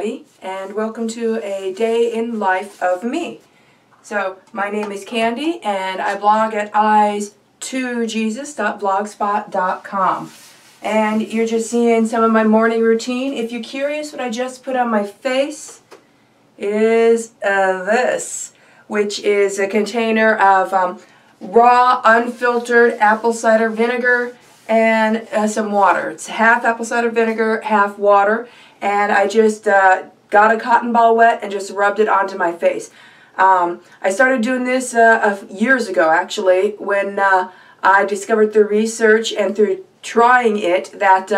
everybody, and welcome to a day in life of me. So, my name is Candy, and I blog at eyes2jesus.blogspot.com. And you're just seeing some of my morning routine. If you're curious what I just put on my face, it is this, which is a container of raw, unfiltered apple cider vinegar and some water. It's half apple cider vinegar, half water, and I just got a cotton ball wet and just rubbed it onto my face. I started doing this years ago, actually, when I discovered through research and through trying it that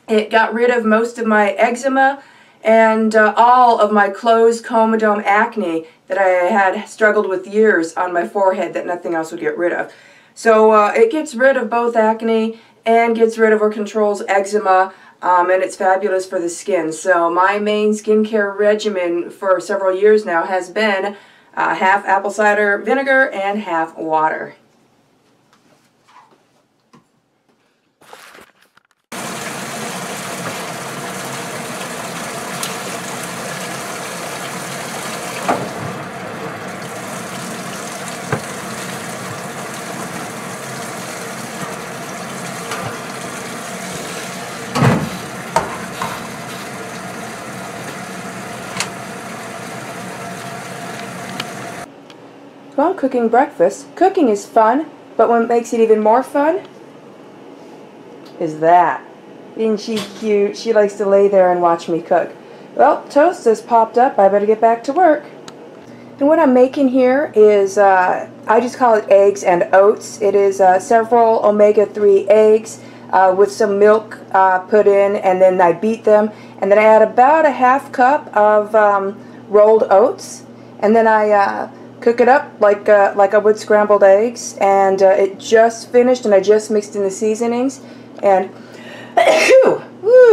it got rid of most of my eczema and all of my closed comedome acne that I had struggled with years on my forehead that nothing else would get rid of. So it gets rid of both acne and gets rid of or controls eczema, and it's fabulous for the skin. So my main skincare regimen for several years now has been half apple cider vinegar and half water. Well, I'm cooking breakfast. Cooking is fun, but what makes it even more fun is that. Isn't she cute? She likes to lay there and watch me cook. Well, toast has popped up. I better get back to work. And what I'm making here is, I just call it eggs and oats. It is several omega-3 eggs with some milk put in, and then I beat them. And then I add about a half cup of rolled oats. And then I cook it up like I would scrambled eggs, and it just finished, and I just mixed in the seasonings, and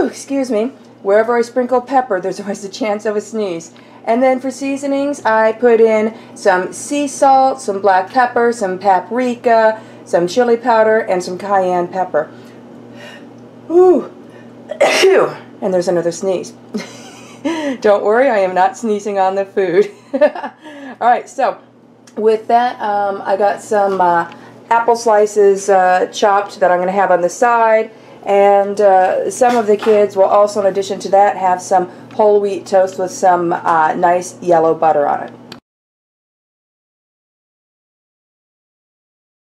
excuse me, wherever I sprinkle pepper, there's always a chance of a sneeze. And then for seasonings, I put in some sea salt, some black pepper, some paprika, some chili powder, and some cayenne pepper. Ooh, and there's another sneeze. Don't worry, I am not sneezing on the food. Alright, so with that, I got some apple slices chopped that I'm going to have on the side, and some of the kids will also, in addition to that, have some whole wheat toast with some nice yellow butter on it.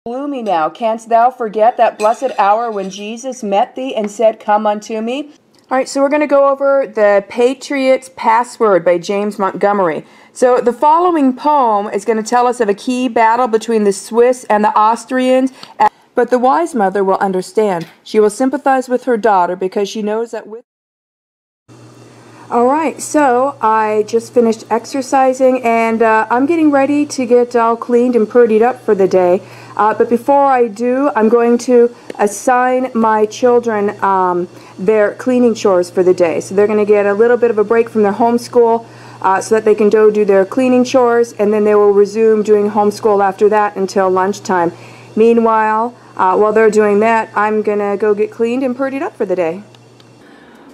Gloomy now, canst thou forget that blessed hour when Jesus met thee and said, "Come unto me"? Alright, so we're going to go over The Patriot's Password by James Montgomery. So the following poem is going to tell us of a key battle between the Swiss and the Austrians, but the wise mother will understand. She will sympathize with her daughter because she knows that with... Alright, so I just finished exercising, and I'm getting ready to get all cleaned and prettied up for the day. But before I do, I'm going to assign my children their cleaning chores for the day. So they're going to get a little bit of a break from their homeschool so that they can go do their cleaning chores, and then they will resume doing homeschool after that until lunchtime. Meanwhile, while they're doing that, I'm going to go get cleaned and prettied up for the day.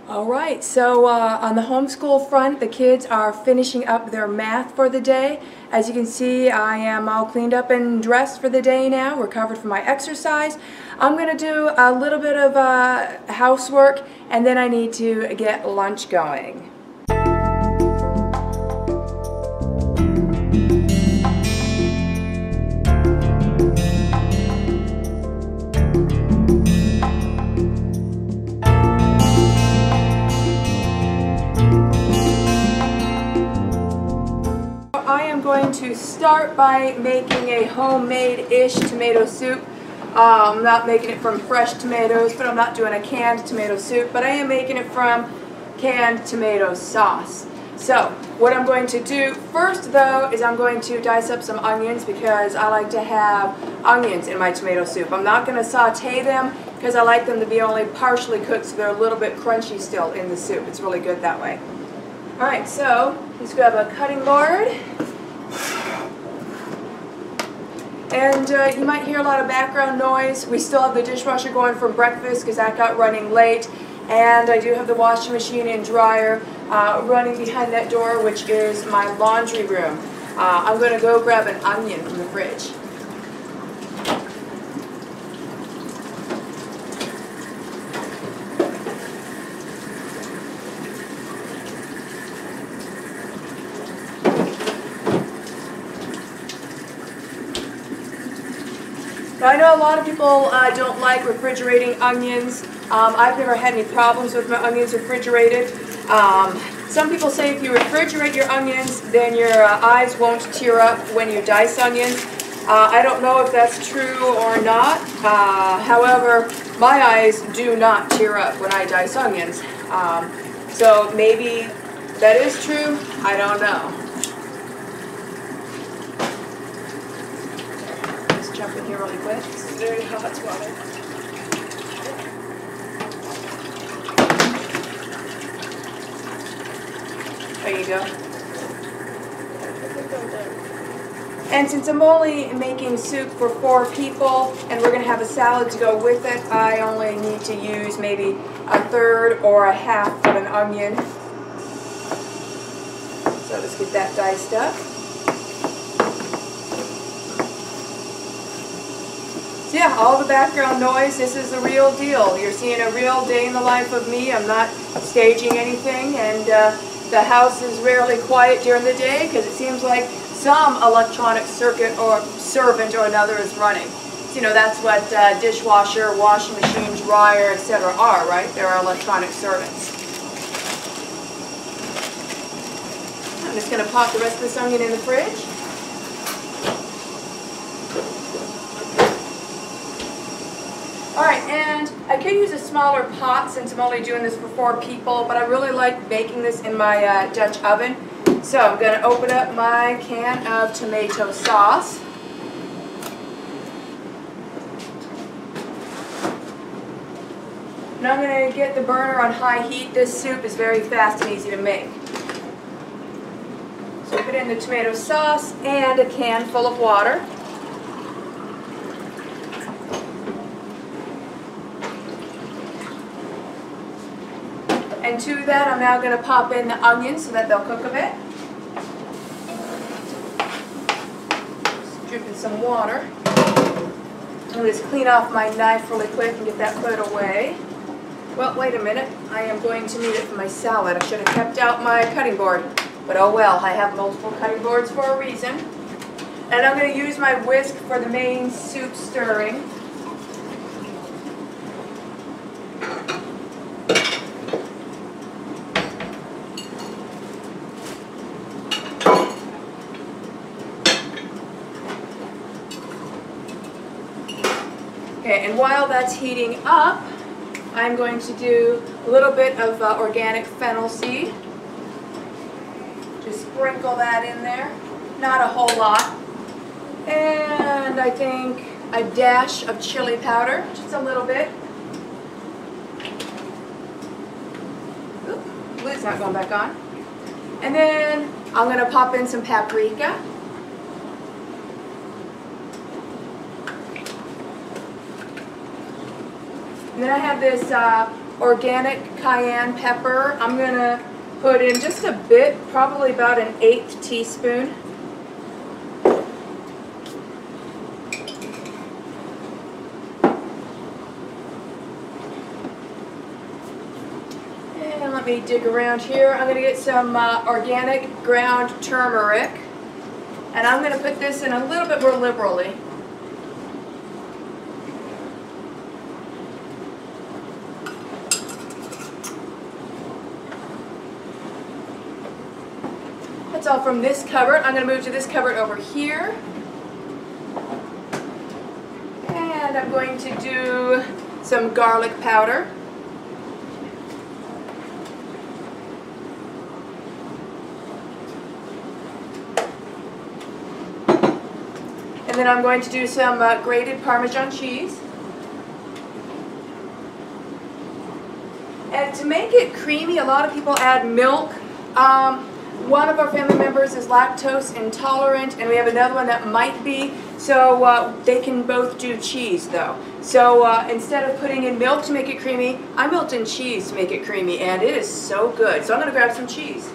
Alright, so on the homeschool front, the kids are finishing up their math for the day. As you can see, I am all cleaned up and dressed for the day now, recovered from my exercise. I'm going to do a little bit of housework, and then I need to get lunch going. I am going to start by making a homemade-ish tomato soup. I'm not making it from fresh tomatoes, but I'm not doing a canned tomato soup, but I am making it from canned tomato sauce. So, what I'm going to do first, though, is I'm going to dice up some onions because I like to have onions in my tomato soup. I'm not going to saute them because I like them to be only partially cooked so they're a little bit crunchy still in the soup. It's really good that way. Alright, so let's grab a cutting board. And you might hear a lot of background noise. We still have the dishwasher going from breakfast because that got running late. And I do have the washing machine and dryer running behind that door, which is my laundry room. I'm going to go grab an onion from the fridge. Now, I know a lot of people don't like refrigerating onions. I've never had any problems with my onions refrigerated. Some people say if you refrigerate your onions, then your eyes won't tear up when you dice onions. I don't know if that's true or not. However, my eyes do not tear up when I dice onions. So maybe that is true. I don't know. Just jump in here really quick. This is very hot water. There you go. And since I'm only making soup for 4 people and we're going to have a salad to go with it, I only need to use maybe 1/3 or 1/2 of an onion. So let's get that diced up. So yeah, all the background noise, this is the real deal. You're seeing a real day in the life of me. I'm not staging anything, and the house is rarely quiet during the day because it seems like some electronic circuit or servant or another is running. So, you know, that's what dishwasher, washing machine, dryer, etc. are, right? They're electronic servants. I'm just going to pop the rest of this onion in the fridge. Alright, and I could use a smaller pot since I'm only doing this for 4 people, but I really like baking this in my Dutch oven. So I'm going to open up my can of tomato sauce. And I'm going to get the burner on high heat. This soup is very fast and easy to make. So put in the tomato sauce and a can full of water. And to that, I'm now going to pop in the onions so that they'll cook a bit. Just dripping some water. I'm going to just clean off my knife really quick and get that put away. Well, wait a minute. I am going to need it for my salad. I should have kept out my cutting board. But oh well, I have multiple cutting boards for a reason. And I'm going to use my whisk for the main soup stirring. Okay, and while that's heating up, I'm going to do a little bit of organic fennel seed. Just sprinkle that in there. Not a whole lot. And I think a dash of chili powder, just a little bit. Oop, lid's not going back on. And then I'm going to pop in some paprika. And then I have this organic cayenne pepper. I'm going to put in just a bit, probably about an 1/8 teaspoon. And let me dig around here. I'm going to get some organic ground turmeric. And I'm going to put this in a little bit more liberally. That's all from this cupboard. I'm going to move to this cupboard over here. And I'm going to do some garlic powder. And then I'm going to do some grated Parmesan cheese. And to make it creamy, a lot of people add milk. One of our family members is lactose intolerant, and we have another one that might be. So they can both do cheese though. So instead of putting in milk to make it creamy, I melt in cheese to make it creamy, and it is so good. So I'm going to grab some cheese.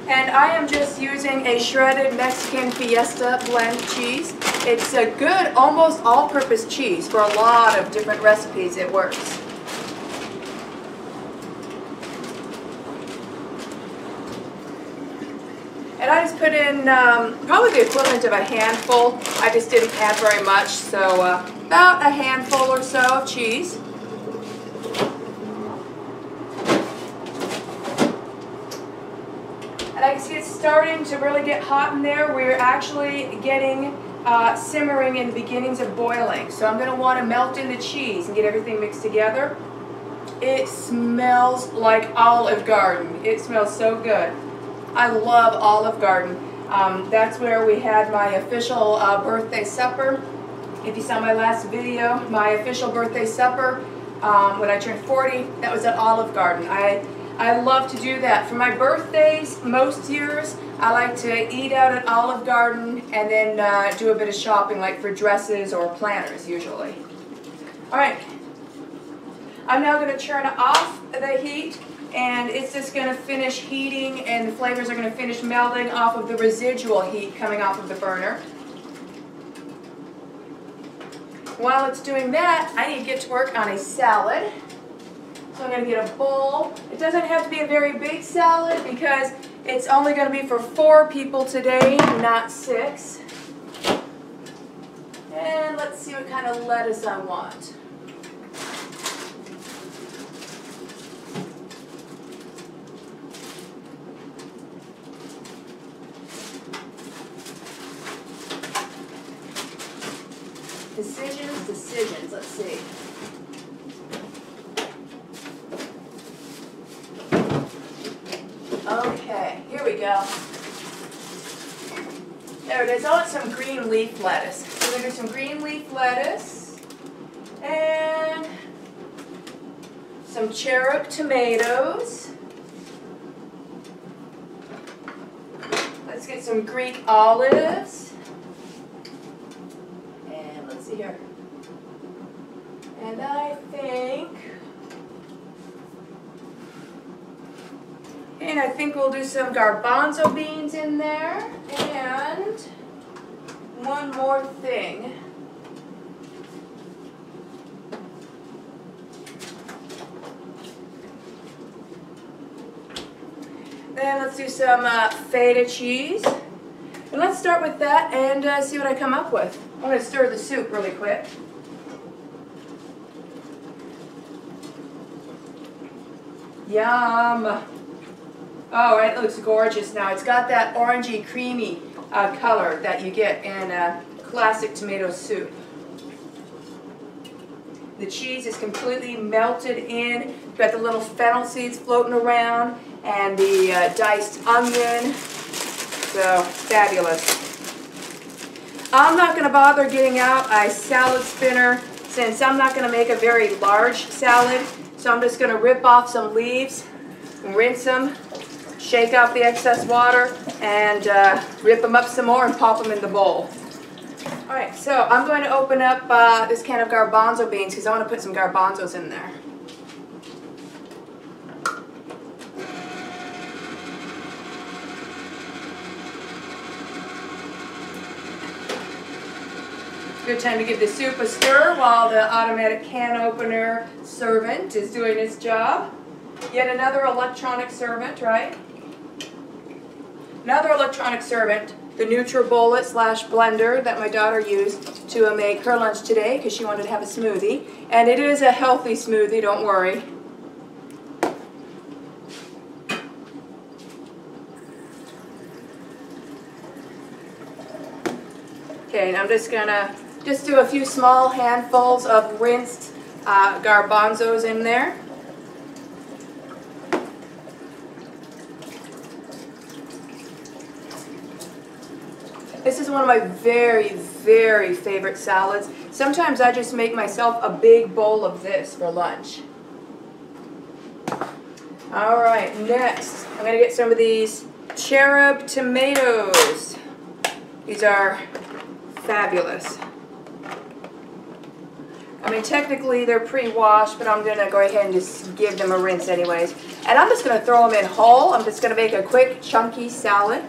And I am just using a shredded Mexican Fiesta blend cheese. It's a good, almost all-purpose cheese. For a lot of different recipes, it works. And I just put in probably the equivalent of a handful. I just didn't add very much, so about a handful or so of cheese. And I can see it's starting to really get hot in there. We're actually getting simmering in the beginnings of boiling. So I'm going to want to melt in the cheese and get everything mixed together. It smells like Olive Garden. It smells so good. I love Olive Garden. That's where we had my official birthday supper. If you saw my last video, my official birthday supper when I turned 40, that was at Olive Garden. I love to do that. For my birthdays, most years, I like to eat out at Olive Garden and then do a bit of shopping, like for dresses or planners, usually. All right. I'm now going to turn off the heat, and it's just going to finish heating, and the flavors are going to finish melting off of the residual heat coming off of the burner. While it's doing that, I need to get to work on a salad. So I'm going to get a bowl. It doesn't have to be a very big salad because it's only going to be for 4 people today, not 6. And let's see what kind of lettuce I want. Decisions, let's see. Okay, here we go. There it is. I want some green leaf lettuce. So we're going to do some green leaf lettuce and some cherub tomatoes. Let's get some Greek olives. And let's see here. And I think we'll do some garbanzo beans in there, and one more thing. Then let's do some feta cheese. And let's start with that and see what I come up with. I'm going to stir the soup really quick. Yum! Oh, it looks gorgeous now. It's got that orangey, creamy color that you get in a classic tomato soup. The cheese is completely melted in. You've got the little fennel seeds floating around and the diced onion. So, fabulous. I'm not going to bother getting out a salad spinner since I'm not going to make a very large salad. So I'm just going to rip off some leaves, rinse them, shake out the excess water, and rip them up some more and pop them in the bowl. Alright, so I'm going to open up this can of garbanzo beans because I want to put some garbanzos in there. Good time to give the soup a stir while the automatic can opener servant is doing its job. Yet another electronic servant, right? Another electronic servant, the NutriBullet / blender that my daughter used to make her lunch today because she wanted to have a smoothie. And it is a healthy smoothie, don't worry. Okay, and I'm just going to do a few small handfuls of rinsed garbanzos in there. This is one of my very, very favorite salads. Sometimes I just make myself a big bowl of this for lunch. Alright, next I'm going to get some of these cherub tomatoes. These are fabulous. I mean, technically they're pre-washed, but I'm going to go ahead and just give them a rinse anyways. And I'm just going to throw them in whole. I'm just going to make a quick, chunky salad.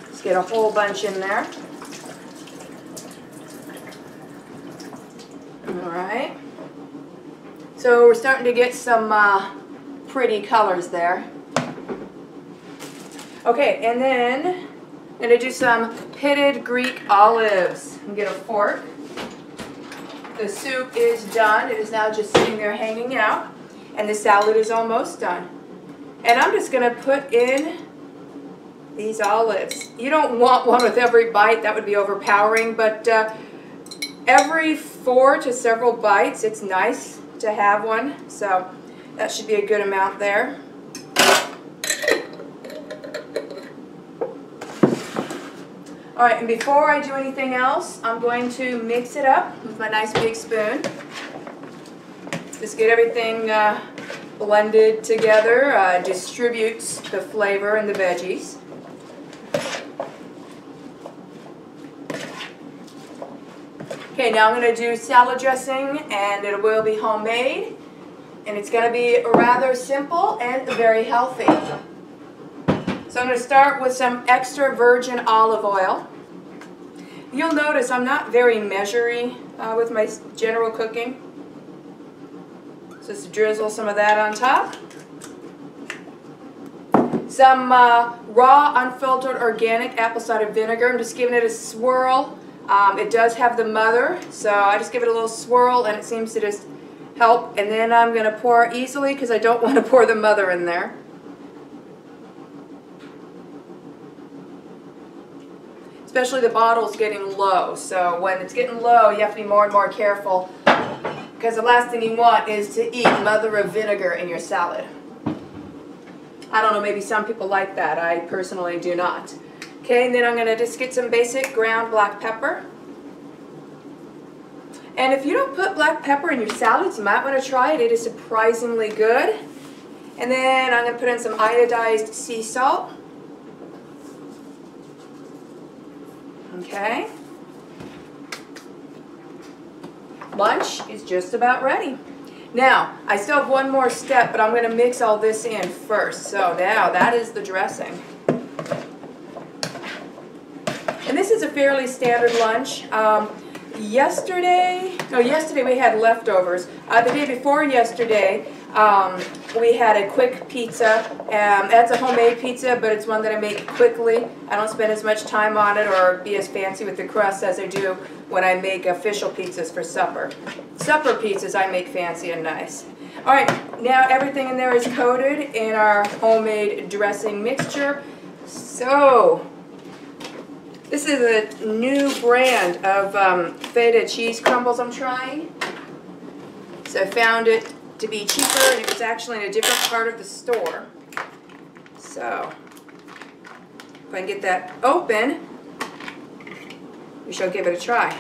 Let's get a whole bunch in there. Alright. So we're starting to get some pretty colors there. Okay, and then I'm going to do some pitted Greek olives. And get a fork. The soup is done. It is now just sitting there hanging out. And the salad is almost done. And I'm just going to put in these olives. You don't want one with every bite. That would be overpowering. But every 4 to several bites, it's nice to have one. So that should be a good amount there. Alright, and before I do anything else, I'm going to mix it up with my nice big spoon. Just get everything blended together, distributes the flavor and the veggies. Okay, now I'm going to do salad dressing, and it will be homemade, and it's going to be rather simple and very healthy. So I'm going to start with some extra virgin olive oil. You'll notice I'm not very measury with my general cooking. So just drizzle some of that on top. Some raw, unfiltered, organic apple cider vinegar. I'm just giving it a swirl. It does have the mother, so I just give it a little swirl and it seems to just help. And then I'm going to pour easily because I don't want to pour the mother in there. Especially the bottle's getting low, so when it's getting low you have to be more and more careful because the last thing you want is to eat mother of vinegar in your salad. I don't know, maybe some people like that. I personally do not. Okay, and then I'm going to just get some basic ground black pepper. And if you don't put black pepper in your salads, you might want to try it. It is surprisingly good. And then I'm going to put in some iodized sea salt. Okay. Lunch is just about ready. Now, I still have one more step, but I'm going to mix all this in first. So now that is the dressing. And this is a fairly standard lunch. Yesterday we had leftovers. The day before yesterday, we had a quick pizza. That's a homemade pizza, but it's one that I make quickly. I don't spend as much time on it or be as fancy with the crust as I do when I make official pizzas for supper. Supper pizzas I make fancy and nice. Alright, now everything in there is coated in our homemade dressing mixture. So, this is a new brand of feta cheese crumbles I'm trying. So I found it to be cheaper, and it was actually in a different part of the store. So, if I can get that open, we shall give it a try.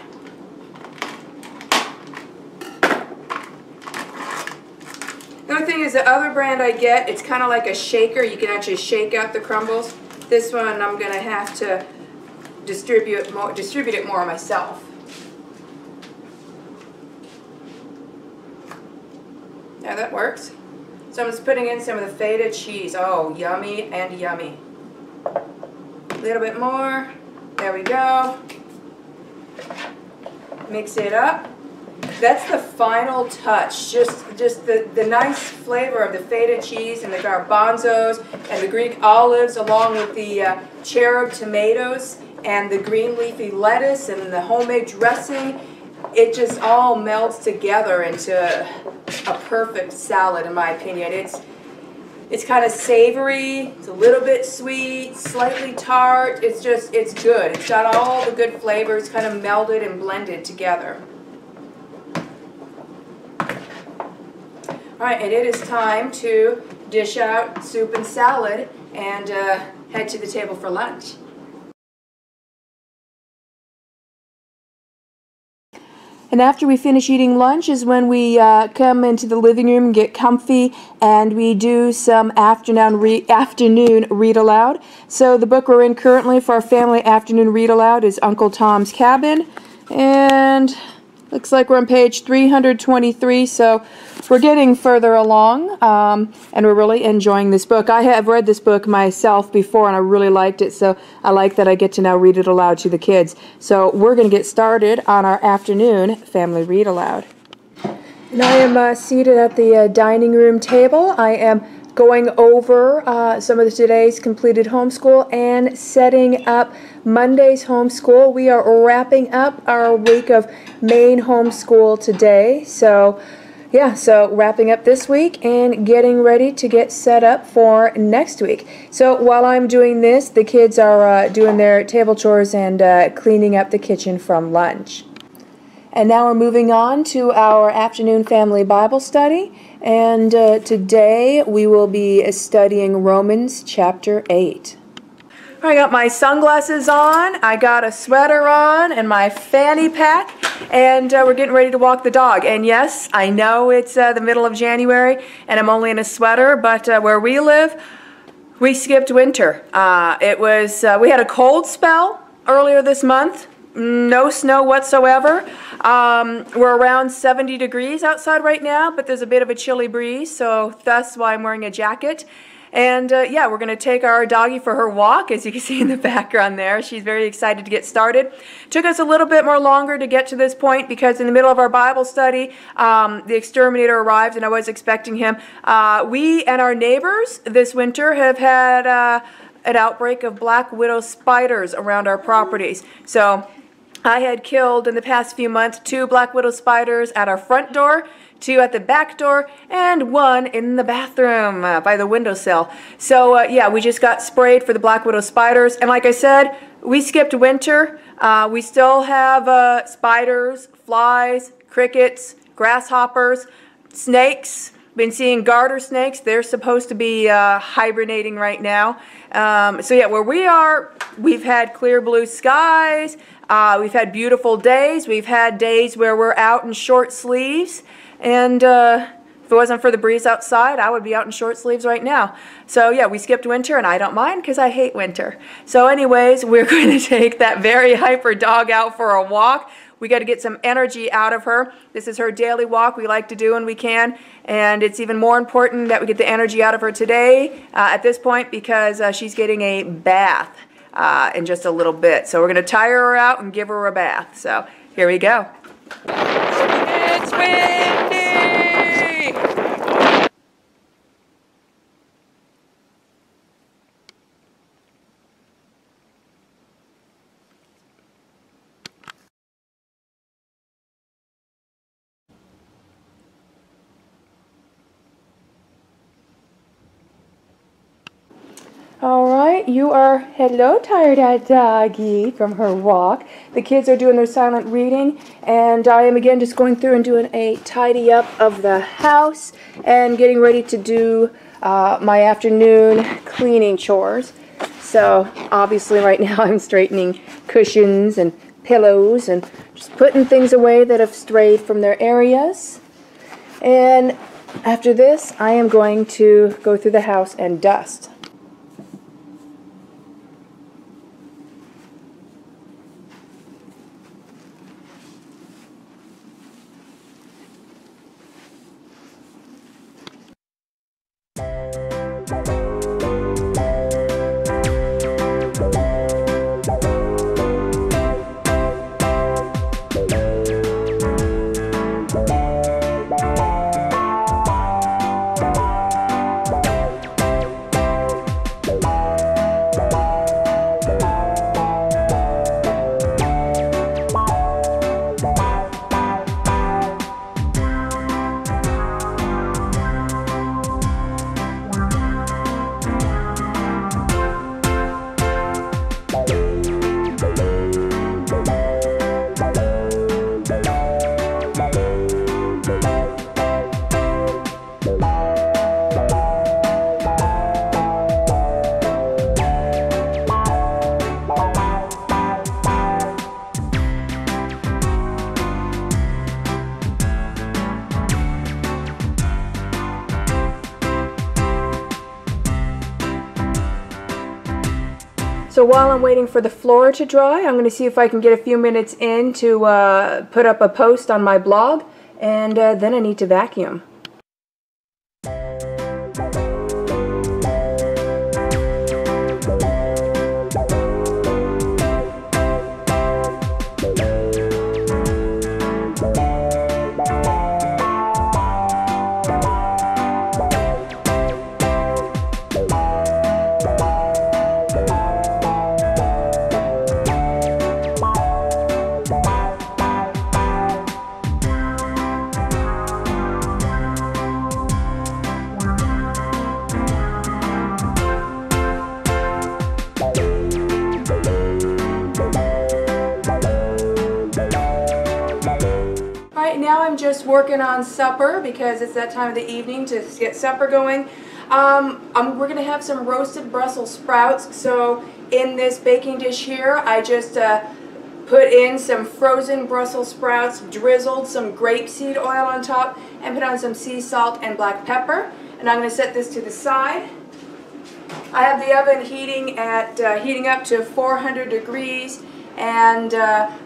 Another thing is the other brand I get, it's kind of like a shaker. You can actually shake out the crumbles. This one I'm going to have to distribute it more myself. Yeah, that works. So I'm just putting in some of the feta cheese. Oh, yummy and yummy. A little bit more. There we go. Mix it up. That's the final touch. Just the nice flavor of the feta cheese and the garbanzos and the Greek olives along with the cherub tomatoes and the green leafy lettuce and the homemade dressing. It just all melds together into a perfect salad, in my opinion. It's kind of savory, it's a little bit sweet, slightly tart. It's good. It's got all the good flavors kind of melded and blended together. Alright, and it is time to dish out soup and salad and head to the table for lunch. And after we finish eating lunch is when we come into the living room and get comfy, and we do some afternoon read aloud. So the book we're in currently for our family afternoon read aloud is Uncle Tom's Cabin, and looks like we're on page 323, so we're getting further along, and we're really enjoying this book. I have read this book myself before, and I really liked it, so I like that I get to now read it aloud to the kids. So we're going to get started on our afternoon family read aloud. And I am seated at the dining room table. I am going over some of today's completed homeschool and setting up Monday's homeschool. We are wrapping up our week of main homeschool today. So yeah, so wrapping up this week and getting ready to get set up for next week. So while I'm doing this, the kids are doing their table chores and cleaning up the kitchen from lunch. And now we're moving on to our afternoon family Bible study. And today we will be studying Romans chapter 8. I got my sunglasses on, I got a sweater on, and my fanny pack, and we're getting ready to walk the dog. And yes, I know it's the middle of January, and I'm only in a sweater, but where we live, we skipped winter. We had a cold spell earlier this month. No snow whatsoever. We're around 70 degrees outside right now, but there's a bit of a chilly breeze, so that's why I'm wearing a jacket. And yeah, we're going to take our doggie for her walk, as you can see in the background there. She's very excited to get started. Took us a little bit more longer to get to this point because in the middle of our Bible study, the exterminator arrived, and I was expecting him. We and our neighbors this winter have had an outbreak of black widow spiders around our properties. So I had killed in the past few months 2 black widow spiders at our front door, 2 at the back door, and 1 in the bathroom by the windowsill. So yeah, we just got sprayed for the black widow spiders. And like I said, we skipped winter. We still have spiders, flies, crickets, grasshoppers, snakes. Been seeing garter snakes. They're supposed to be hibernating right now. So yeah, where we are, we've had clear blue skies. We've had beautiful days. We've had days where we're out in short sleeves. And if it wasn't for the breeze outside, I would be out in short sleeves right now. So yeah, we skipped winter, and I don't mind because I hate winter. So anyways, we're going to take that very hyper dog out for a walk. We got to get some energy out of her. This is her daily walk we like to do when we can. And it's even more important that we get the energy out of her today at this point because she's getting a bath in just a little bit. So we're going to tire her out and give her a bath. So here we go. It's windy! Alright, you are, hello tired-eyed doggy from her walk. The kids are doing their silent reading, and I am again just going through and doing a tidy up of the house and getting ready to do my afternoon cleaning chores. So obviously right now I'm straightening cushions and pillows and just putting things away that have strayed from their areas. And after this, I am going to go through the house and dust. So while I'm waiting for the floor to dry, I'm going to see if I can get a few minutes in to put up a post on my blog, and then I need to vacuum. Now I'm just working on supper because it's that time of the evening to get supper going. We're going to have some roasted Brussels sprouts. So in this baking dish here, I just put in some frozen Brussels sprouts, drizzled some grapeseed oil on top, and put on some sea salt and black pepper. And I'm going to set this to the side. I have the oven heating up to 400 degrees. And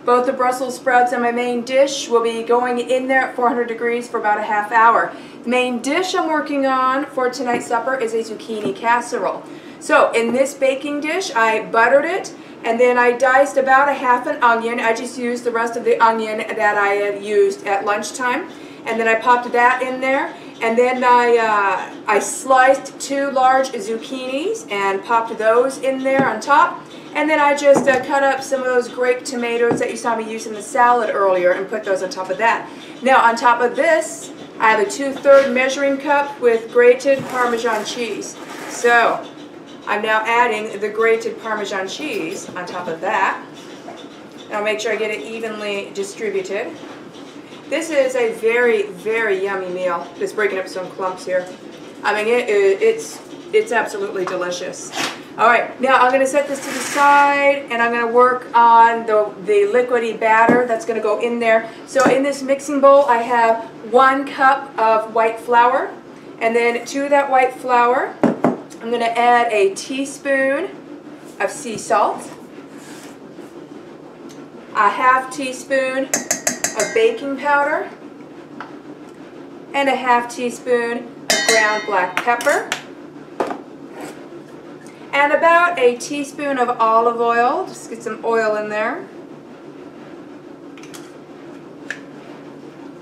both the Brussels sprouts and my main dish will be going in there at 400 degrees for about a half hour. The main dish I'm working on for tonight's supper is a zucchini casserole. So in this baking dish, I buttered it, and then I diced about a half an onion. I just used the rest of the onion that I had used at lunchtime, and then I popped that in there. And then I sliced 2 large zucchinis and popped those in there on top. And then I just cut up some of those grape tomatoes that you saw me use in the salad earlier and put those on top of that. Now on top of this, I have a 2/3 measuring cup with grated Parmesan cheese. So I'm now adding the grated Parmesan cheese on top of that. And I'll make sure I get it evenly distributed. This is a very, very yummy meal. Just breaking up some clumps here. I mean, it's absolutely delicious. All right, now I'm going to set this to the side, and I'm going to work on the liquidy batter that's going to go in there. So in this mixing bowl, I have 1 cup of white flour, and then to that white flour, I'm going to add a teaspoon of sea salt, a ½ teaspoon of baking powder, and a ½ teaspoon of ground black pepper, and about a teaspoon of olive oil. Just get some oil in there.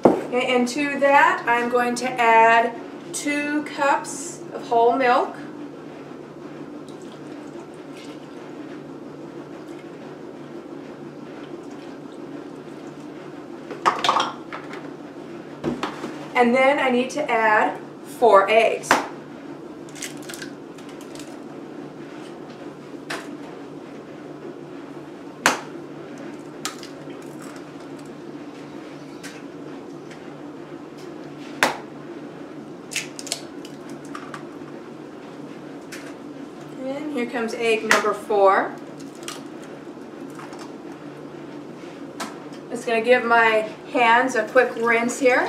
Okay, and to that I'm going to add 2 cups of whole milk. And then I need to add 4 eggs. And here comes egg number 4. Just going to give my hands a quick rinse here.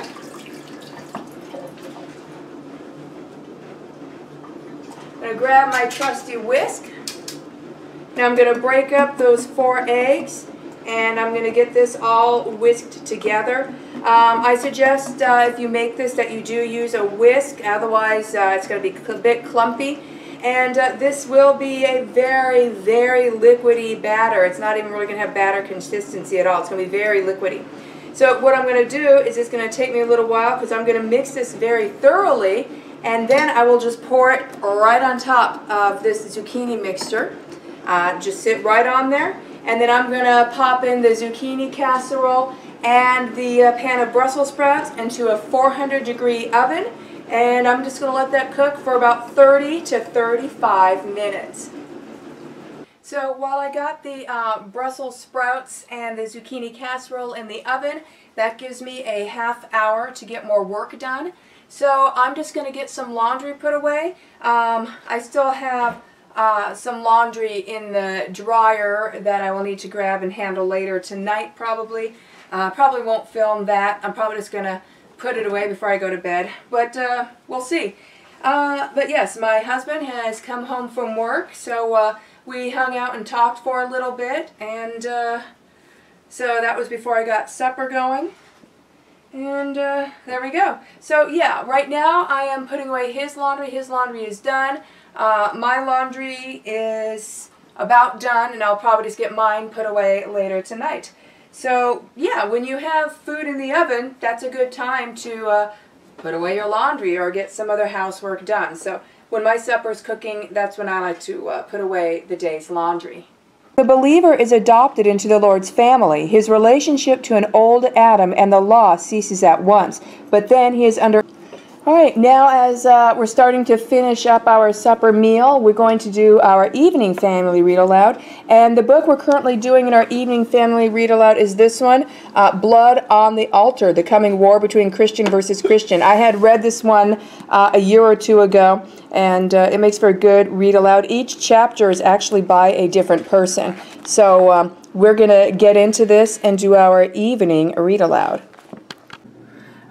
I'm going to grab my trusty whisk. Now I'm going to break up those 4 eggs, and I'm going to get this all whisked together. I suggest if you make this that you do use a whisk, otherwise it's going to be a bit clumpy. And this will be a very, very liquidy batter. It's not even really going to have batter consistency at all. It's going to be very liquidy. So what I'm going to do is it's going to take me a little while because I'm going to mix this very thoroughly, and then I will just pour it right on top of this zucchini mixture. Just sit right on there, and then I'm going to pop in the zucchini casserole and the pan of Brussels sprouts into a 400-degree oven, and I'm just going to let that cook for about 30 to 35 minutes. So while I got the Brussels sprouts and the zucchini casserole in the oven, that gives me a half hour to get more work done. So I'm just going to get some laundry put away. I still have some laundry in the dryer that I will need to grab and handle later tonight probably. Probably won't film that. I'm probably just going to put it away before I go to bed. But we'll see. But yes, my husband has come home from work, so we hung out and talked for a little bit, and so that was before I got supper going. And there we go. So yeah, right now I am putting away his laundry. His laundry is done. My laundry is about done, and I'll probably just get mine put away later tonight. So yeah, when you have food in the oven, that's a good time to put away your laundry or get some other housework done. So when my supper's cooking, that's when I like to put away the day's laundry. The believer is adopted into the Lord's family. His relationship to an old Adam and the law ceases at once, but then he is under... All right, now as we're starting to finish up our supper meal, we're going to do our evening family read aloud. And the book we're currently doing in our evening family read aloud is this one, Blood on the Altar, The Coming War Between Christian versus Christian. I had read this one a year or two ago, and it makes for a good read aloud. Each chapter is actually by a different person. So we're going to get into this and do our evening read aloud.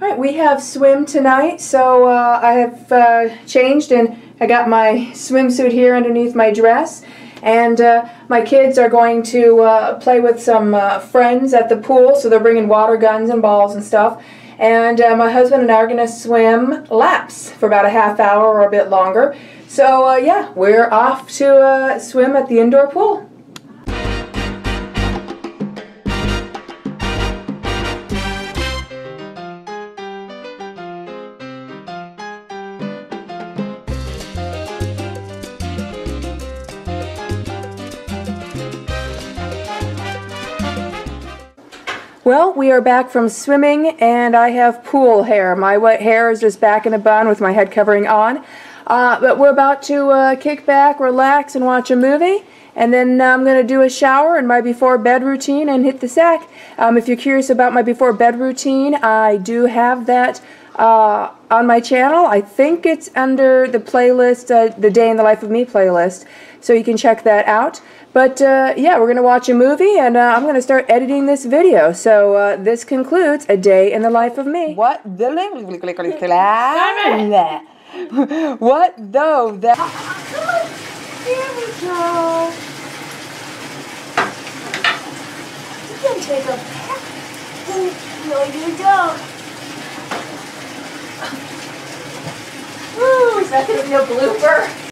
All right, we have swim tonight, so I have changed and I got my swimsuit here underneath my dress, and my kids are going to play with some friends at the pool, so they're bringing water guns and balls and stuff, and my husband and I are going to swim laps for about a half hour or a bit longer. So yeah, we're off to swim at the indoor pool. Well, we are back from swimming, and I have pool hair. My wet hair is just back in a bun with my head covering on. But we're about to kick back, relax, and watch a movie. And then I'm going to do a shower and my before bed routine and hit the sack. If you're curious about my before bed routine, I do have that on my channel. I think it's under the playlist, the Day in the Life of Me playlist. So you can check that out. But yeah, we're going to watch a movie, and I'm going to start editing this video. So this concludes A Day in the Life of Me. What the... What though that... Here we go. You can take a bath. No, you don't. Woo, is that going to be a blooper?